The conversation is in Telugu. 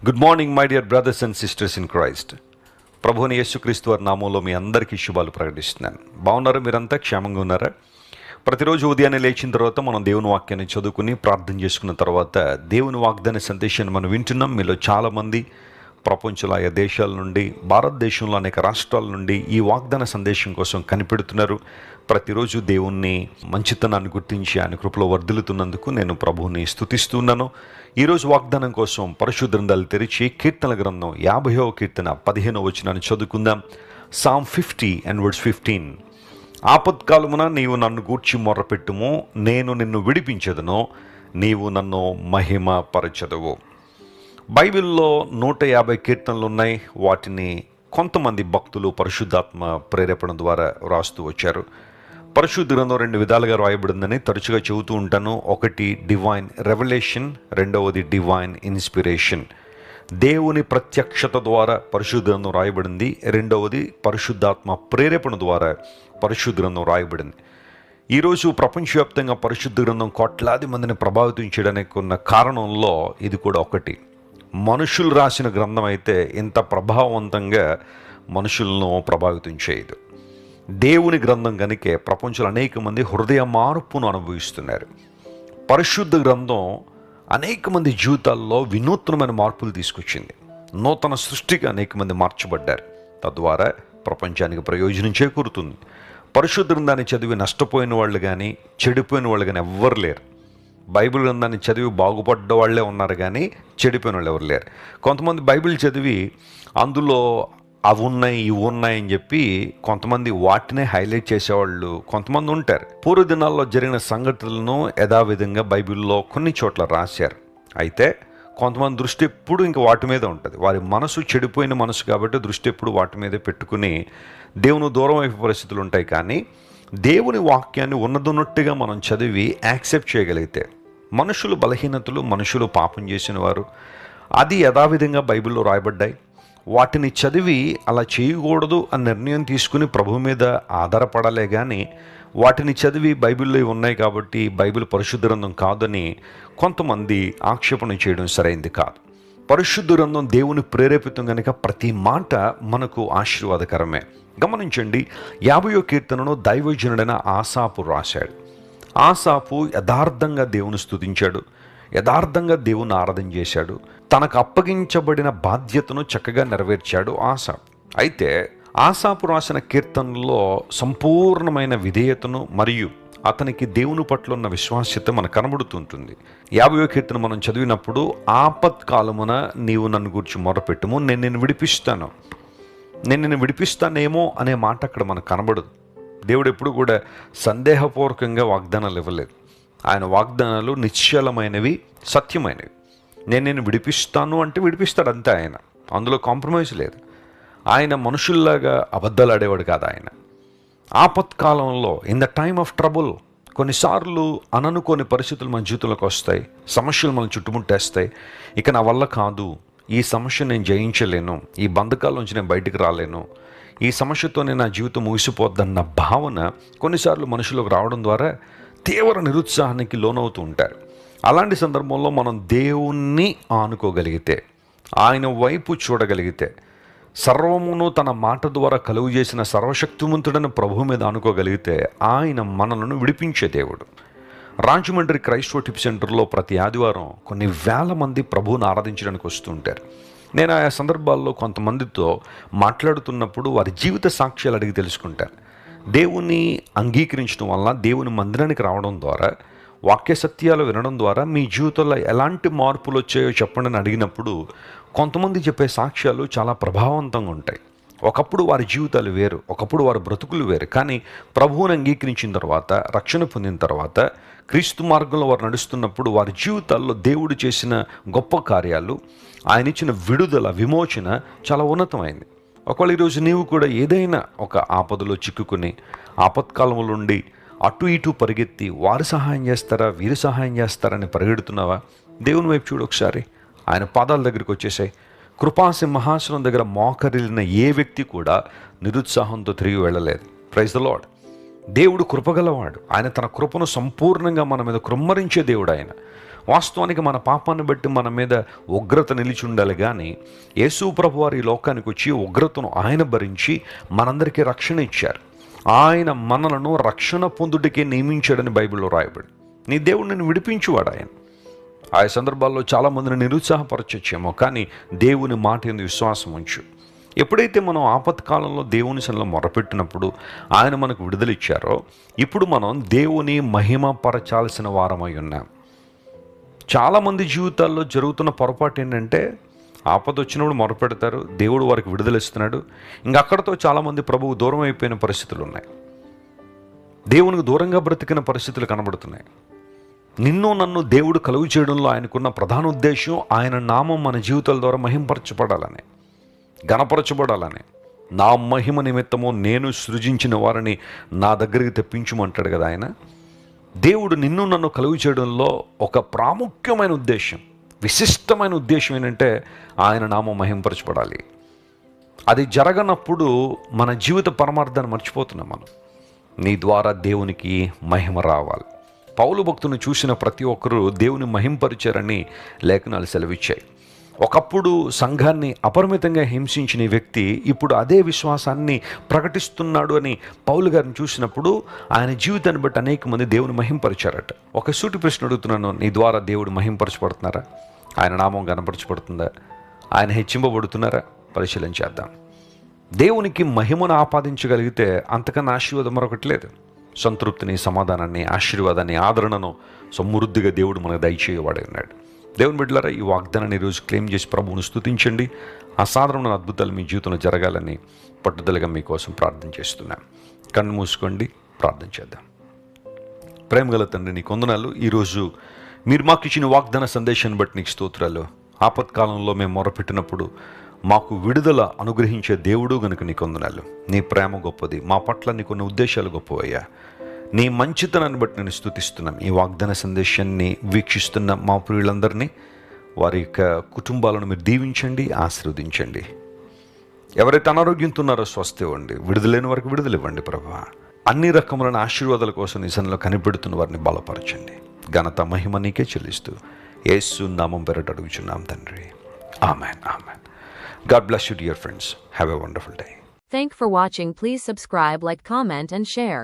Good morning my dear brothers and sisters in Christ. ప్రభువుని యేసుక్రీస్తు వారి నామంలో మీ అందరికీ శుభాలు ప్రకటిస్తున్నాను. బాగున్నారా? మీరంతా క్షేమంగా ఉన్నారా? ప్రతిరోజు ఉదయాన్నే లేచిన తర్వాత మనం దేవుని వాక్యాన్ని చదువుకుని ప్రార్థన చేసుకున్న తర్వాత దేవుని వాగ్దాన సందేశాన్ని మనం వింటున్నాం. మీలో చాలామంది ప్రపంచంలో ఆయా దేశాల నుండి, భారతదేశంలో అనేక రాష్ట్రాల నుండి ఈ వాగ్దాన సందేశం కోసం కనిపెడుతున్నారు. ప్రతిరోజు దేవుణ్ణి మంచితనాన్ని గుర్తించి ఆయన కృపలో వర్ధిల్లుతున్నందుకు నేను ప్రభువుని స్తుతిస్తున్నాను. ఈరోజు వాగ్దానం కోసం పరిశుద్ధ గ్రంథాలు తెరిచి కీర్తనల గ్రంథం 50వ కీర్తన 15వ వచనాన్ని చదువుకుందాం. Psalm 50 and verse 15. ఆపత్కాలమున నీవు నన్ను గూర్చి మొర్రపెట్టుము, నేను నిన్ను విడిపించెదను, నీవు నన్ను మహిమ పరచెదవు. బైబిల్లో 150 కీర్తనలు ఉన్నాయి. వాటిని కొంతమంది భక్తులు పరిశుద్ధాత్మ ప్రేరేపణ ద్వారా వ్రాస్తూ వచ్చారు. పరిశుద్ధ గ్రంథం 2 విధాలుగా రాయబడిందని తరచుగా చెబుతూ ఉంటాను. ఒకటి డివైన్ రెవల్యూషన్, రెండవది డివైన్ ఇన్స్పిరేషన్. దేవుని ప్రత్యక్షత ద్వారా పరిశుద్ధ గ్రంథం రాయబడింది. రెండవది పరిశుద్ధాత్మ ప్రేరేపణ ద్వారా పరిశుద్ధ గ్రంథం రాయబడింది. ఈరోజు ప్రపంచవ్యాప్తంగా పరిశుద్ధ గ్రంథం కోట్లాది మందిని ప్రభావితం చేయడానికి ఉన్న కారణంలో ఇది కూడా ఒకటి. మనుషులు రాసిన గ్రంథం అయితే ఇంత ప్రభావవంతంగా మనుషులను ప్రభావితం చేయదు. దేవుని గ్రంథం కనుకే ప్రపంచంలో అనేక మంది హృదయ మార్పును అనుభవిస్తున్నారు. పరిశుద్ధ గ్రంథం అనేక మంది జీవితాల్లో వినూత్నమైన మార్పులు తీసుకొచ్చింది. నూతన సృష్టిగా అనేక మంది మార్చబడ్డారు. తద్వారా ప్రపంచానికి ప్రయోజనం చేకూరుతుంది. పరిశుద్ధ గ్రంథాన్ని చదివి నష్టపోయిన వాళ్ళు కానీ, చెడిపోయిన వాళ్ళు కానీ ఎవ్వరు లేరు. బైబిల్ గ్రంథాన్ని చదివి బాగుపడ్డ వాళ్ళే ఉన్నారు కానీ చెడిపోయిన వాళ్ళు ఎవరు లేరు. కొంతమంది బైబిల్ చదివి అందులో అవి ఉన్నాయి, ఇవి ఉన్నాయి అని చెప్పి కొంతమంది వాటినే హైలైట్ చేసేవాళ్ళు కొంతమంది ఉంటారు. పూర్వ దినాల్లో జరిగిన సంఘటనలను యథావిధంగా బైబిల్లో కొన్ని చోట్ల రాశారు. అయితే కొంతమంది దృష్టి ఎప్పుడు ఇంక వాటి మీద ఉంటుంది. వారి మనసు చెడిపోయిన మనసు కాబట్టి దృష్టి ఎప్పుడు వాటి మీదే పెట్టుకుని దేవుని దూరం అయిపోయే పరిస్థితులు ఉంటాయి. కానీ దేవుని వాక్యాన్ని ఉన్నదన్నట్టుగా మనం చదివి యాక్సెప్ట్ చేయగలిగితే, మనుషులు బలహీనతలు, మనుషులు పాపం చేసిన వారు అది యథావిధంగా బైబిల్లో రాయబడ్డాయి. వాటిని చదివి అలా చేయకూడదు అని నిర్ణయం తీసుకుని ప్రభు మీద ఆధారపడాలే కానీ వాటిని చదివి బైబిల్లో ఉన్నాయి కాబట్టి బైబిల్ పరిశుద్ధ గ్రంథం కాదని కొంతమంది ఆక్షేపణ చేయడం సరైంది కాదు. పరిశుద్ధ గ్రంథం దేవుని ప్రేరేపితం కనుక ప్రతి మాట మనకు ఆశీర్వాదకరమే. గమనించండి, 50వ కీర్తనను దైవజనుడైన ఆసాపు రాశాడు. ఆసాపు యథార్థంగా దేవుని స్తుతించాడు, యథార్థంగా దేవుని ఆరాధన చేశాడు, తనకు అప్పగించబడిన బాధ్యతను చక్కగా నెరవేర్చాడు ఆసాపు. అయితే ఆసాపు రాసిన కీర్తనలో సంపూర్ణమైన విధేయతను మరియు అతనికి దేవుని పట్ల ఉన్న విశ్వాస్యత మనకు కనబడుతుంటుంది. 50వ కీర్తన మనం చదివినప్పుడు ఆపత్కాలమున నీవు నన్ను గురించి మొరపెట్టుము, నేను నిన్ను విడిపిస్తాను, నేను నిన్ను విడిపిస్తానేమో అనే మాట అక్కడ మనకు కనబడదు. దేవుడు ఎప్పుడు కూడా సందేహపూర్వకంగా వాగ్దానాలు ఇవ్వలేదు. ఆయన వాగ్దానాలు నిశ్చలమైనవి, సత్యమైనవి. నేను నిన్ను విడిపిస్తాను అంటే విడిపిస్తాడు అంతే. ఆయన అందులో కాంప్రమైజ్ లేదు. ఆయన మనుషుల్లాగా అబద్ధాలు ఆడేవాడు కాదు. ఆయన ఆపత్కాలంలో, in the time of trouble, కొన్నిసార్లు అననుకోని పరిస్థితులు మన జీవితంలోకి వస్తాయి, సమస్యలు మనం చుట్టుముట్టేస్తాయి. ఇక నా వల్ల కాదు, ఈ సమస్య నేను జయించలేను, ఈ బంధకాల నుంచి నేను బయటికి రాలేను, ఈ సమస్యతోనే నా జీవితం ముగిసిపోద్దన్న భావన కొన్నిసార్లు మనుషులకు రావడం ద్వారా తీవ్ర నిరుత్సాహానికి లోనవుతూ ఉంటారు. అలాంటి సందర్భంలో మనం దేవుణ్ణి ఆనుకోగలిగితే, ఆయన వైపు చూడగలిగితే, సర్వమును తన మాట ద్వారా కలుగు చేసిన సర్వశక్తిమంతుడైన ప్రభు మీద ఆనుకోగలిగితే ఆయన మనలను విడిపించే దేవుడు. రాజమండ్రి క్రైస్ట్ టిప్ సెంటర్లో ప్రతి ఆదివారం కొన్ని వేల మంది ప్రభువుని ఆరాధించడానికి వస్తూ ఉంటారు. నేను ఆయా సందర్భాల్లో కొంతమందితో మాట్లాడుతున్నప్పుడు వారి జీవిత సాక్ష్యాలు అడిగి తెలుసుకుంటాను. దేవుని అంగీకరించడం వల్ల, దేవుని మందిరానికి రావడం ద్వారా, వాక్య సత్యాలు వినడం ద్వారా మీ జీవితంలో ఎలాంటి మార్పులు వచ్చాయో చెప్పండి అని అడిగినప్పుడు కొంతమంది చెప్పే సాక్ష్యాలు చాలా ప్రభావవంతంగా ఉంటాయి. ఒకప్పుడు వారి జీవితాలు వేరు, ఒకప్పుడు వారి బ్రతుకులు వేరు. కానీ ప్రభువుని అంగీకరించిన తర్వాత, రక్షణ పొందిన తర్వాత, క్రీస్తు మార్గంలో వారు నడుస్తున్నప్పుడు వారి జీవితాల్లో దేవుడు చేసిన గొప్ప కార్యాలు, ఆయన ఇచ్చిన విడుదల, విమోచన చాలా ఉన్నతమైంది. ఒకవేళ ఈరోజు నీవు కూడా ఏదైనా ఒక ఆపదలో చిక్కుకుని ఆపత్కాలంలో ఉండి అటు ఇటు పరిగెత్తి వారు సహాయం చేస్తారా, వీరు సహాయం చేస్తారని పరిగెడుతున్నావా? దేవుని వైపు చూడు ఒకసారి. ఆయన పాదాల దగ్గరికి వచ్చేసాయి. కృపాసింహాసనం దగ్గర మోకరిల్లిన ఏ వ్యక్తి కూడా నిరుత్సాహంతో తిరిగి వెళ్ళలేదు. Praise the Lord. దేవుడు కృపగలవాడు. ఆయన తన కృపను సంపూర్ణంగా మన మీద కృమ్మరించే దేవుడు. ఆయన వాస్తవానికి మన పాపాన్ని బట్టి మన మీద ఉగ్రత నిలిచి ఉండాలి, కానీ యేసు ప్రభువారు ఈ లోకానికి వచ్చి ఉగ్రతను ఆయన భరించి మనందరికీ రక్షణ ఇచ్చారు. ఆయన మనలను రక్షణ పొందుటకే నియమించాడని బైబిల్లో రాయబడి. నీ దేవుడు నిన్ను విడిపించువాడు ఆయన. ఆయా సందర్భాల్లో చాలామందిని నిరుత్సాహపరచొచ్చేమో, కానీ దేవుని మాట యందు విశ్వాసం ఉంచు. ఎప్పుడైతే మనం ఆపత్కాలంలో దేవుని సన్నిధిలో మొరపెట్టినప్పుడు ఆయన మనకు విడుదల ఇచ్చారో, ఇప్పుడు మనం దేవుని మహిమపరచాల్సిన వారమై ఉన్నాం. చాలామంది జీవితాల్లో జరుగుతున్న పొరపాటు ఏంటంటే, ఆపద వచ్చినప్పుడు మొరపెడతారు, దేవుడు వారికి విడుదల ఇస్తున్నాడు, ఇంకా అక్కడతో చాలామంది ప్రభువు దూరం అయిపోయిన పరిస్థితులు ఉన్నాయి. దేవునికి దూరంగా బ్రతికిన పరిస్థితులు కనబడుతున్నాయి. నిన్ను నన్ను దేవుడు కలుగు చేయడంలో ఆయనకున్న ప్రధాన ఉద్దేశం ఆయన నామం మన జీవితాల ద్వారా మహింపరచబడాలని, గణపరచబడాలని. నా మహిమ నిమిత్తము నేను సృజించిన వారిని నా దగ్గరికి తెప్పించుమంటాడు కదా ఆయన. దేవుడు నిన్ను నన్ను కలుగు చేయడంలో ఒక ప్రాముఖ్యమైన ఉద్దేశం, విశిష్టమైన ఉద్దేశం ఏంటంటే ఆయన నామం మహింపరచబడాలి. అది జరగనప్పుడు మన జీవిత పరమార్థాన్ని మర్చిపోతున్నాం మనం. నీ ద్వారా దేవునికి మహిమ రావాలి. పౌలు భక్తుని చూసిన ప్రతి ఒక్కరూ దేవుని మహింపరిచారని లేఖనాలు సెలవిచ్చాయి. ఒకప్పుడు సంఘాన్ని అపరిమితంగా హింసించిన ఈ వ్యక్తి ఇప్పుడు అదే విశ్వాసాన్ని ప్రకటిస్తున్నాడు అని పౌలు గారిని చూసినప్పుడు ఆయన జీవితాన్ని బట్టి అనేక మంది దేవుని మహింపరిచారట. ఒక సూటి ప్రశ్న అడుగుతున్నాను, నీ ద్వారా దేవుడు మహింపరచబడుతున్నారా? ఆయన నామం కనపరచబడుతుందా? ఆయన హెచ్చింపబడుతున్నారా? పరిశీలన చేద్దాం. దేవునికి మహిమను ఆపాదించగలిగితే అంతకన్నా ఆశీర్వాదం మరొకటి లేదు. సంతృప్తిని, సమాధానాన్ని, ఆశీర్వాదాన్ని, ఆదరణను సమృద్ధిగా దేవుడు మనకు దయచేయవాడే ఉన్నాడు. దేవుని బిడ్డలారా, ఈ వాగ్దానాన్ని ఈరోజు క్లెయిమ్ చేసి ప్రభువును స్తుతించండి. అసాధారణమైన అద్భుతాలు మీ జీవితంలో జరగాలని పట్టుదలగా మీకోసం ప్రార్థన చేస్తున్నాను. కన్ను మూసుకోండి, ప్రార్థన చేద్దాం. ప్రేమగల తండ్రి, నీకు వందనాలు. ఈరోజు మీరు మాకు ఇచ్చిన వాగ్దాన సందేశాన్ని బట్టి నీకు స్తోత్రాలు. ఆపత్కాలంలో మేము మొరపెట్టినప్పుడు మాకు విడుదల అనుగ్రహించే దేవుడు గనుక నీకు వందనాలు. నీ ప్రేమ గొప్పది, మా పట్ల నీకున్న ఉద్దేశాలు గొప్పవయ్యా. నీ మంచితనాన్ని బట్టి నేను స్తుతిస్తున్నాం. ఈ వాగ్దాన సందేశాన్ని వీక్షిస్తున్న మా ప్రియులందరినీ, వారి యొక్క కుటుంబాలను మీరు దీవించండి, ఆశీర్వదించండి. ఎవరైతే అనారోగ్యంతో ఉన్నారో స్వస్థ ఇవ్వండి, విడుదలైన వారికి విడుదల ఇవ్వండి ప్రభువా. అన్ని రకములైన ఆశీర్వాదాల కోసం నిజంలో కనిపెడుతున్న వారిని బలపరచండి. ఘనత మహిమ నీకే చెల్లిస్తూ యేసు నామం పేరట అడుగుచున్నాం తండ్రి. ఆమేన్, ఆమేన్. God bless you, dear friends. Have a wonderful day. Thank for watching. Please subscribe, like, comment and share.